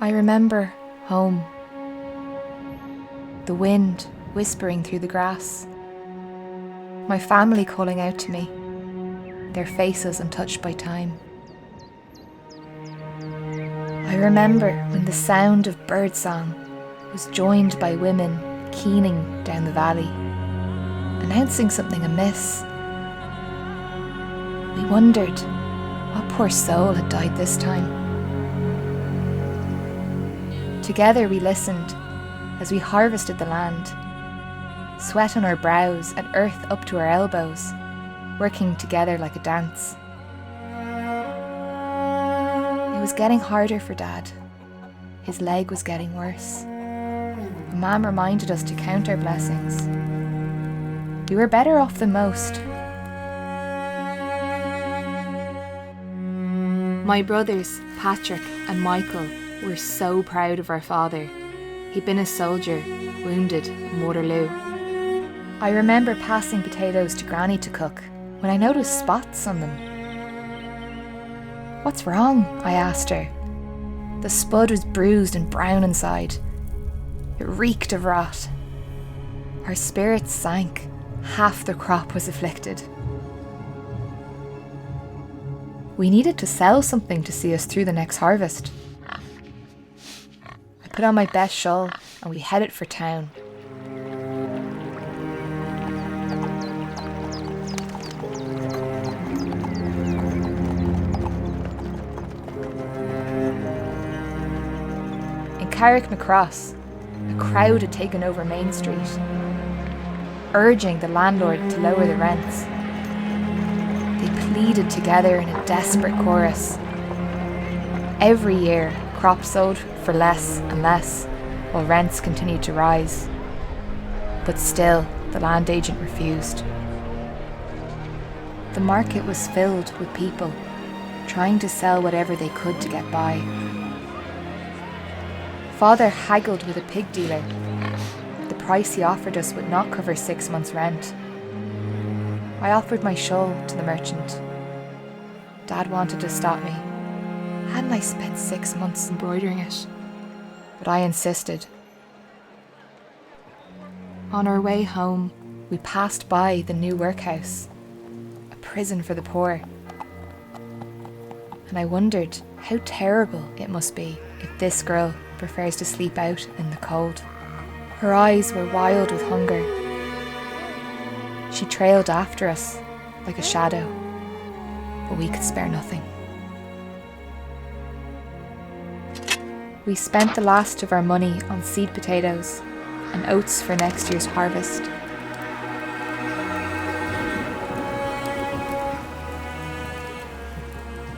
I remember home. The wind whispering through the grass. My family calling out to me, their faces untouched by time. I remember when the sound of birdsong was joined by women keening down the valley, announcing something amiss. We wondered what poor soul had died this time. Together we listened as we harvested the land, sweat on our brows and earth up to our elbows, working together like a dance. It was getting harder for Dad. His leg was getting worse. Mum reminded us to count our blessings. We were better off than most. My brothers, Patrick and Michael, were so proud of our father. He'd been a soldier, wounded in Waterloo. I remember passing potatoes to Granny to cook when I noticed spots on them. "What's wrong?" I asked her. The spud was bruised and brown inside. It reeked of rot. Our spirits sank. Half the crop was afflicted. We needed to sell something to see us through the next harvest. I put on my best shawl and we headed for town. In Carrickmacross, a crowd had taken over Main Street, urging the landlord to lower the rents. They pleaded together in a desperate chorus. Every year, crops sold for less and less, while rents continued to rise. But still, the land agent refused. The market was filled with people, trying to sell whatever they could to get by. Father haggled with a pig dealer. The price he offered us would not cover 6 months' rent. I offered my shawl to the merchant. Dad wanted to stop me. Hadn't I spent 6 months embroidering it? But I insisted. On our way home, we passed by the new Workhouse, a prison for the poor. And I wondered how terrible it must be if this girl prefers to sleep out in the cold. Her eyes were wild with hunger. She trailed after us like a shadow, but we could spare nothing. We spent the last of our money on seed potatoes and oats for next year's harvest.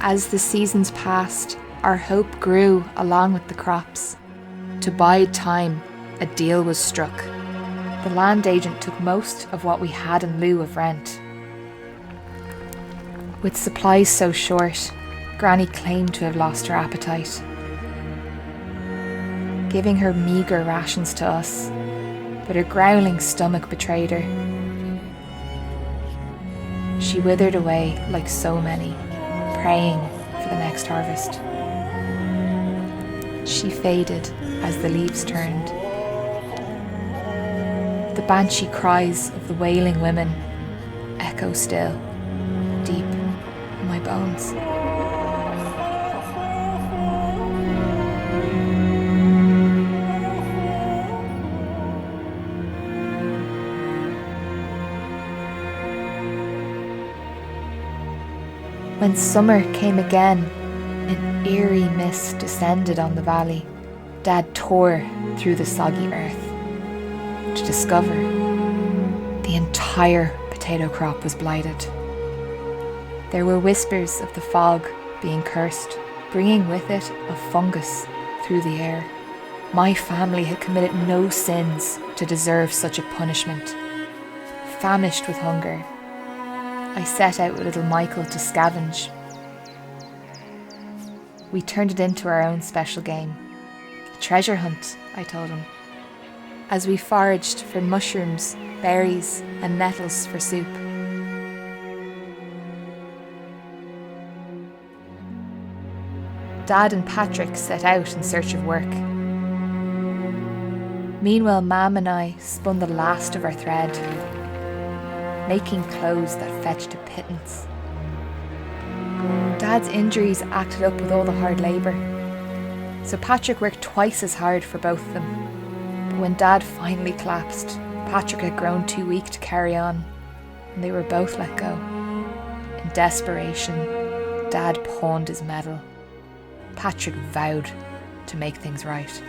As the seasons passed, our hope grew along with the crops. To bide time, a deal was struck. The land agent took most of what we had in lieu of rent. With supplies so short, Granny claimed to have lost her appetite, giving her meagre rations to us, but her growling stomach betrayed her. She withered away like so many, praying for the next harvest. She faded as the leaves turned. The banshee cries of the wailing women echo still, deep in my bones. When summer came again, an eerie mist descended on the valley. Dad tore through the soggy earth to discover the entire potato crop was blighted. There were whispers of the fog being cursed, bringing with it a fungus through the air. My family had committed no sins to deserve such a punishment. Famished with hunger, I set out with little Michael to scavenge. We turned it into our own special game. A treasure hunt, I told him, as we foraged for mushrooms, berries and nettles for soup. Dad and Patrick set out in search of work. Meanwhile, Mam and I spun the last of our thread, making clothes that fetched a pittance. Dad's injuries acted up with all the hard labour, so Patrick worked twice as hard for both of them. But when Dad finally collapsed, Patrick had grown too weak to carry on, and they were both let go. In desperation, Dad pawned his medal. Patrick vowed to make things right.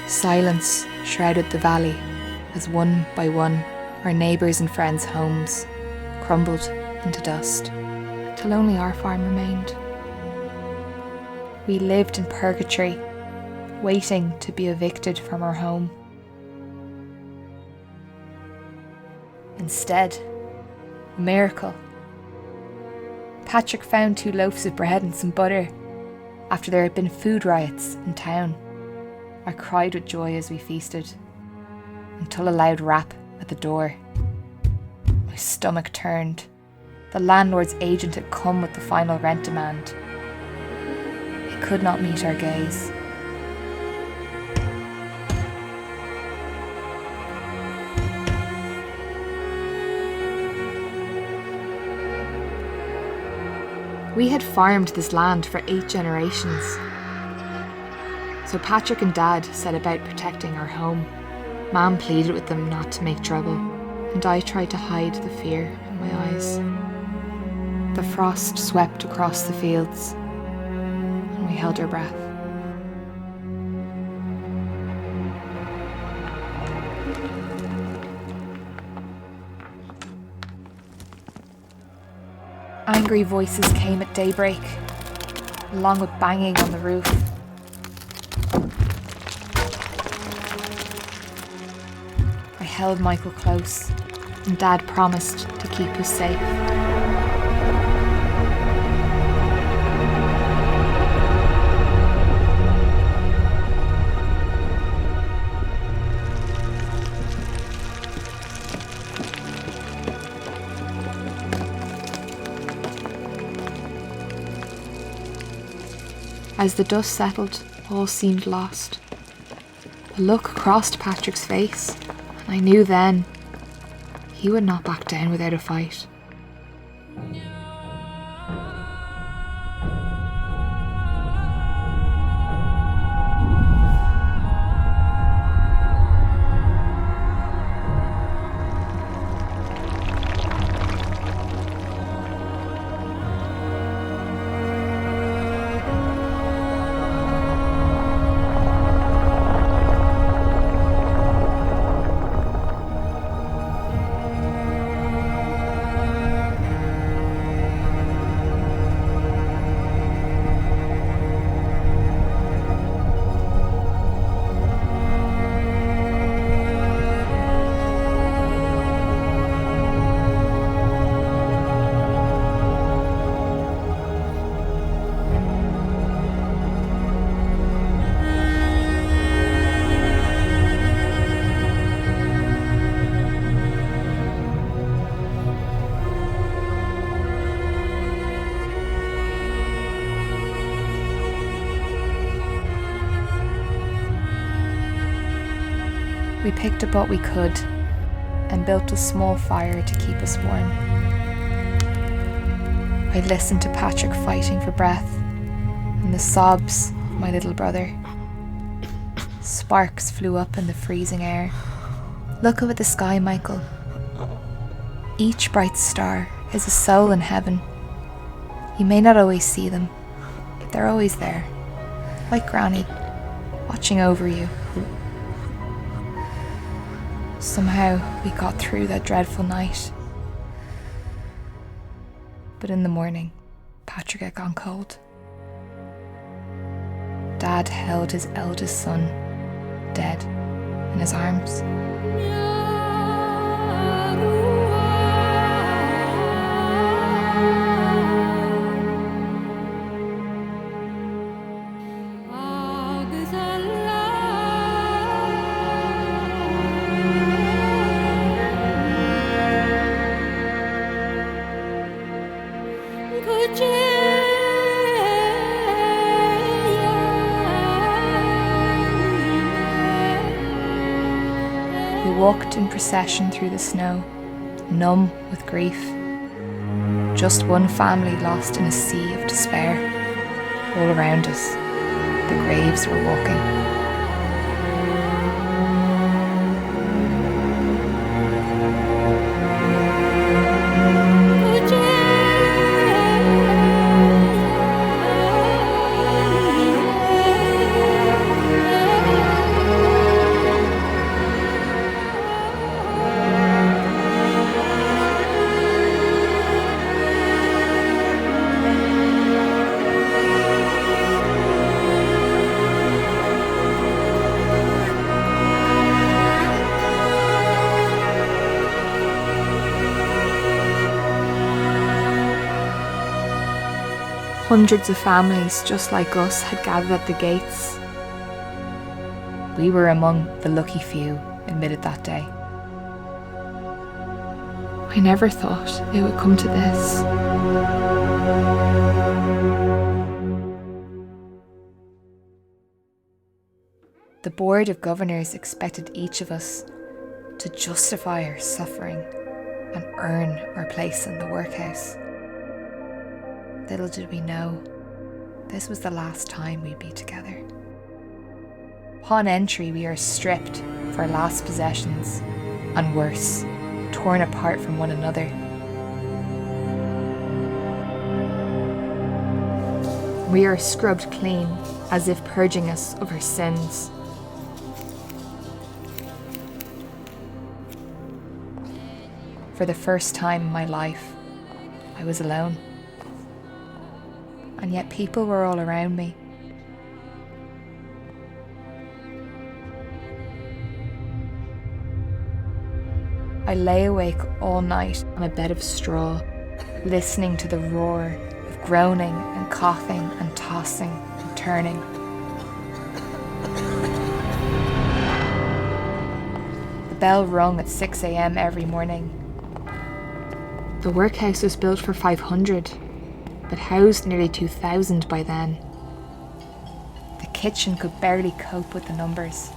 Silence shrouded the valley as one by one our neighbours' and friends' homes crumbled into dust, till only our farm remained. We lived in purgatory, waiting to be evicted from our home. Instead, a miracle. Patrick found 2 loaves of bread and some butter after there had been food riots in town. I cried with joy as we feasted, until a loud rap at the door. My stomach turned. The landlord's agent had come with the final rent demand. It could not meet our gaze. We had farmed this land for 8 generations. So Patrick and Dad set about protecting our home. Mam pleaded with them not to make trouble, and I tried to hide the fear in my eyes. The frost swept across the fields, and we held our breath. Angry voices came at daybreak, along with banging on the roof. I held Michael close, and Dad promised to keep us safe. As the dust settled, all seemed lost. A look crossed Patrick's face, and I knew then he would not back down without a fight. We picked up what we could and built a small fire to keep us warm. I listened to Patrick fighting for breath and the sobs of my little brother. Sparks flew up in the freezing air. Look up at the sky, Michael. Each bright star is a soul in heaven. You may not always see them, but they're always there, like Granny, watching over you. Somehow we got through that dreadful night. But in the morning, Patrick had gone cold. Dad held his eldest son, dead, in his arms. walked in procession through the snow, numb with grief. Just one family lost in a sea of despair. All around us, the graves were walking. Hundreds of families just like us had gathered at the gates. We were among the lucky few admitted that day. I never thought it would come to this. The Board of Governors expected each of us to justify our suffering and earn our place in the workhouse. Little did we know, this was the last time we'd be together. Upon entry, we are stripped of our last possessions, and worse, torn apart from one another. We are scrubbed clean, as if purging us of our sins. For the first time in my life, I was alone. And yet people were all around me. I lay awake all night on a bed of straw, listening to the roar of groaning and coughing and tossing and turning. The bell rung at 6 a.m. every morning. The workhouse was built for 500. But housed nearly 2,000 by then. The kitchen could barely cope with the numbers.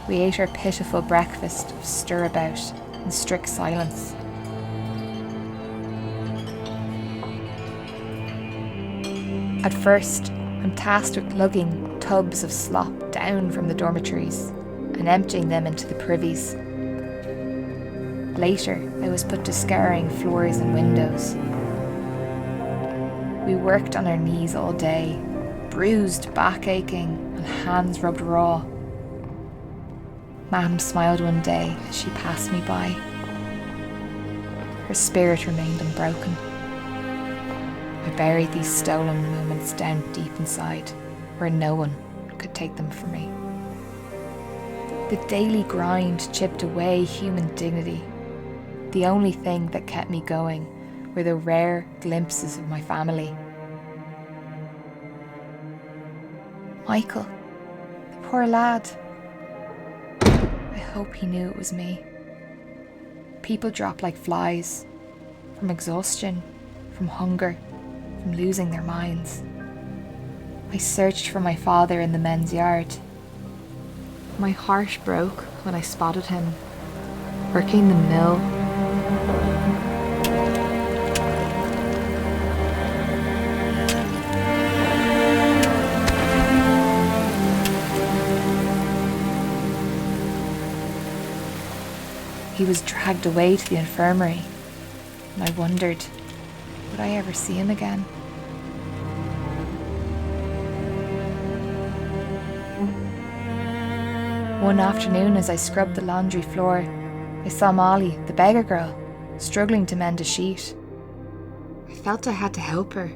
We ate our pitiful breakfast of stirabout in strict silence. At first, I'm tasked with lugging tubs of slop down from the dormitories and emptying them into the privies. Later, I was put to scouring floors and windows. We worked on our knees all day, bruised, back aching, and hands rubbed raw. Mam smiled one day as she passed me by. Her spirit remained unbroken. I buried these stolen moments down deep inside, where no one could take them from me. The daily grind chipped away human dignity. The only thing that kept me going were the rare glimpses of my family. Michael, the poor lad. I hope he knew it was me. People drop like flies, from exhaustion, from hunger, from losing their minds. I searched for my father in the men's yard. My heart broke when I spotted him, working the mill. He was dragged away to the infirmary, and I wondered, would I ever see him again? One afternoon, as I scrubbed the laundry floor, I saw Molly, the beggar girl, struggling to mend a sheet. I felt I had to help her.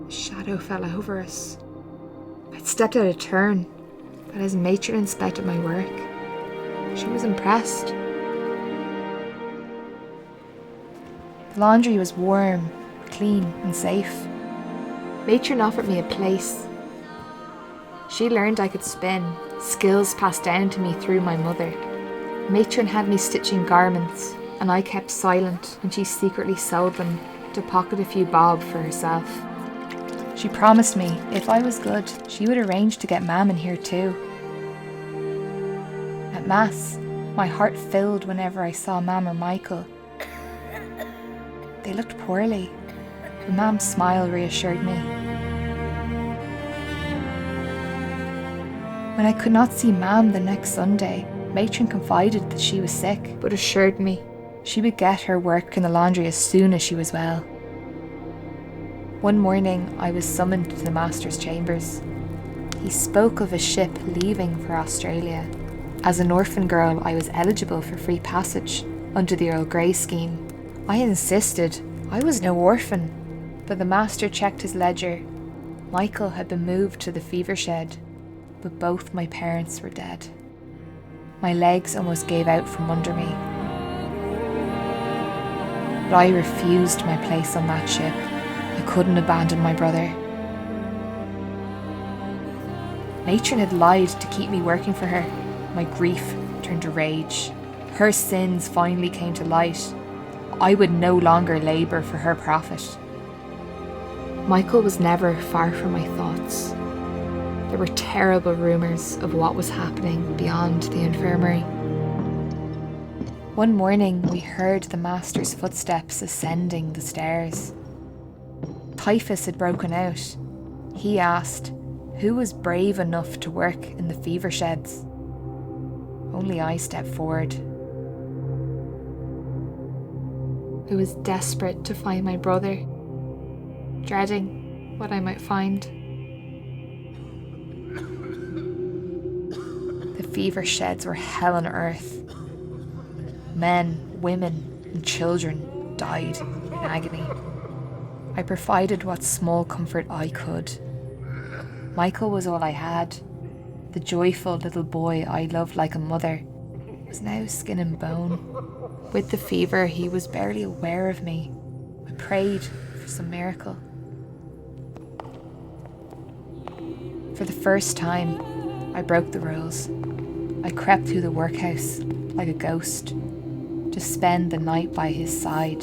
A shadow fell over us. I'd stepped out of turn, but as matron inspected my work, she was impressed. The laundry was warm, clean and safe. Matron offered me a place. She learned I could spin, skills passed down to me through my mother. Matron had me stitching garments, and I kept silent when she secretly sewed them to pocket a few bob for herself. She promised me, if I was good, she would arrange to get Mam in here too. At Mass, My heart filled whenever I saw Mam or Michael. They looked poorly, but Mam's smile reassured me. When I could not see Mam the next Sunday, Matron confided that she was sick, but assured me she would get her work in the laundry as soon as she was well. One morning, I was summoned to the Master's chambers. He spoke of a ship leaving for Australia. As an orphan girl, I was eligible for free passage under the Earl Grey scheme. I insisted I was no orphan, but the Master checked his ledger. Michael had been moved to the fever shed, but both my parents were dead. My legs almost gave out from under me. But I refused my place on that ship. I couldn't abandon my brother. Matron had lied to keep me working for her. My grief turned to rage. Her sins finally came to light. I would no longer labour for her profit. Michael was never far from my thoughts. There were terrible rumours of what was happening beyond the infirmary. One morning we heard the Master's footsteps ascending the stairs. Typhus had broken out. He asked who was brave enough to work in the fever sheds. Only I stepped forward. I was desperate to find my brother, dreading what I might find. The fever sheds were hell on earth. Men, women, and children died in agony. I provided what small comfort I could. Michael was all I had. The joyful little boy I loved like a mother was now skin and bone. With the fever, he was barely aware of me. I prayed for some miracle. For the first time, I broke the rules. I crept through the workhouse like a ghost to spend the night by his side.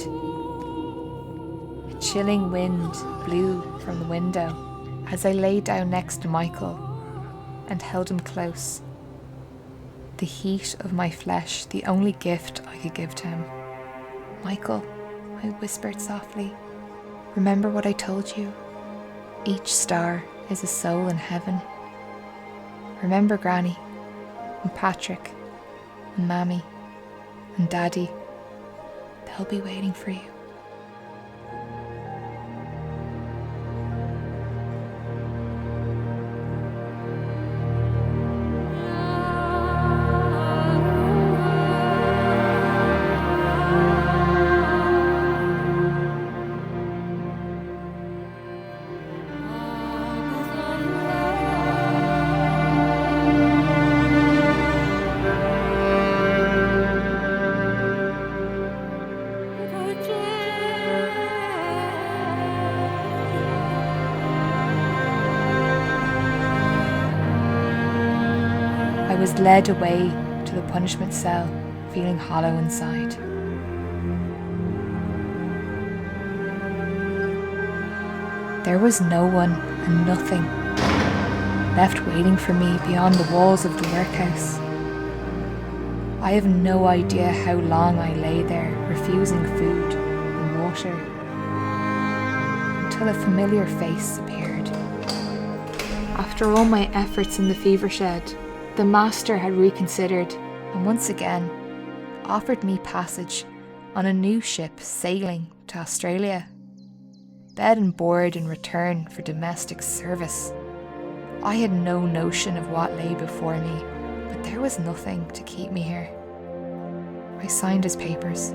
A chilling wind blew from the window as I lay down next to Michael and held him close. The heat of my flesh, the only gift I could give to him. Michael, I whispered softly, remember what I told you? Each star is a soul in heaven. Remember Granny, and Patrick, and Mammy, and Daddy. They'll be waiting for you. I was led away to the punishment cell, feeling hollow inside. There was no one and nothing left waiting for me beyond the walls of the workhouse. I have no idea how long I lay there, refusing food and water, until a familiar face appeared. After all my efforts in the fever shed, the Master had reconsidered and once again offered me passage on a new ship sailing to Australia. Bed and board in return for domestic service. I had no notion of what lay before me, but there was nothing to keep me here. I signed his papers.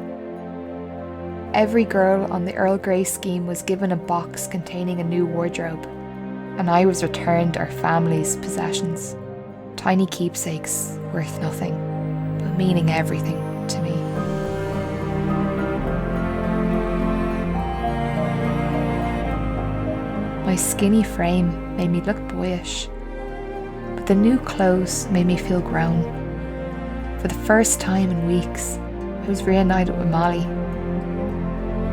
Every girl on the Earl Grey scheme was given a box containing a new wardrobe, and I was returned our family's possessions. Tiny keepsakes worth nothing, but meaning everything to me. My skinny frame made me look boyish, but the new clothes made me feel grown. For the first time in weeks, I was reunited with Molly.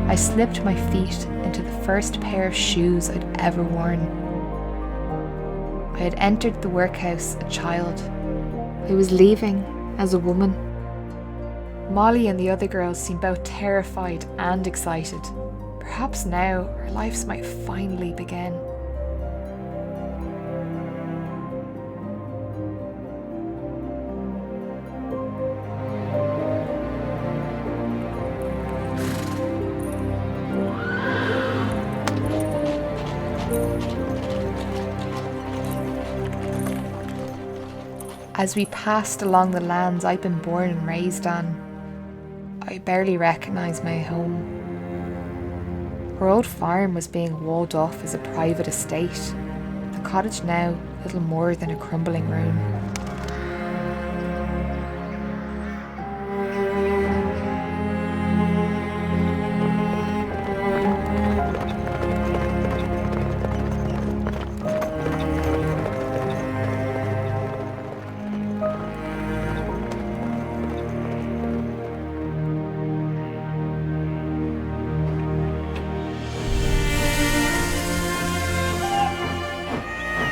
I slipped my feet into the first pair of shoes I'd ever worn. I had entered the workhouse a child. I was leaving as a woman, Molly and the other girls seemed both terrified and excited. Perhaps now our lives might finally begin. As we passed along the lands I'd been born and raised on, I barely recognised my home. Our old farm was being walled off as a private estate, the cottage now little more than a crumbling ruin.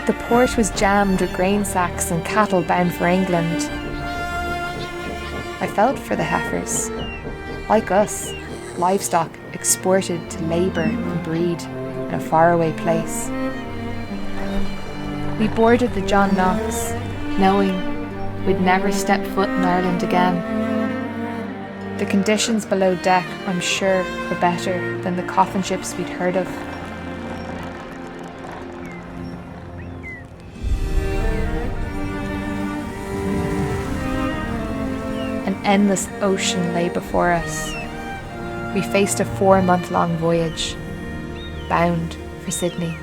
The port was jammed with grain sacks and cattle bound for England. I felt for the heifers. Like us, livestock exported to labour and breed in a faraway place. We boarded the John Knox, knowing we'd never step foot in Ireland again. The conditions below deck, I'm sure, were better than the coffin ships we'd heard of. An endless ocean lay before us. We faced a 4-month-long voyage, bound for Sydney.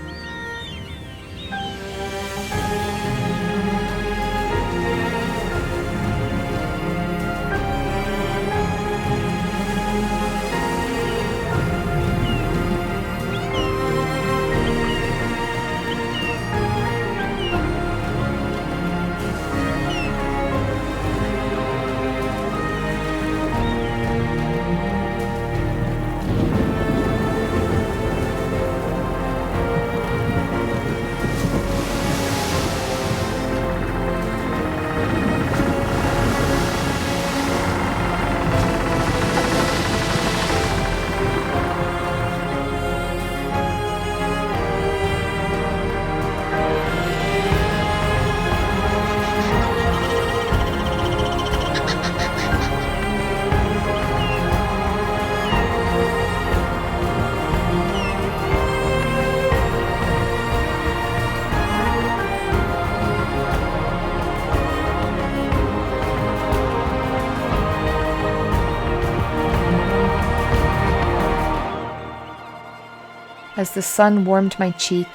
As the sun warmed my cheek,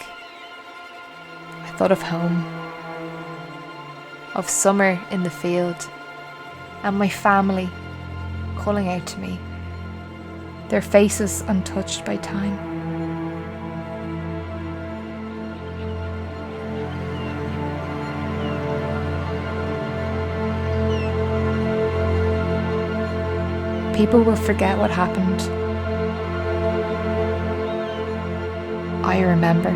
I thought of home, of summer in the field, and my family calling out to me, their faces untouched by time. People will forget what happened. I remember.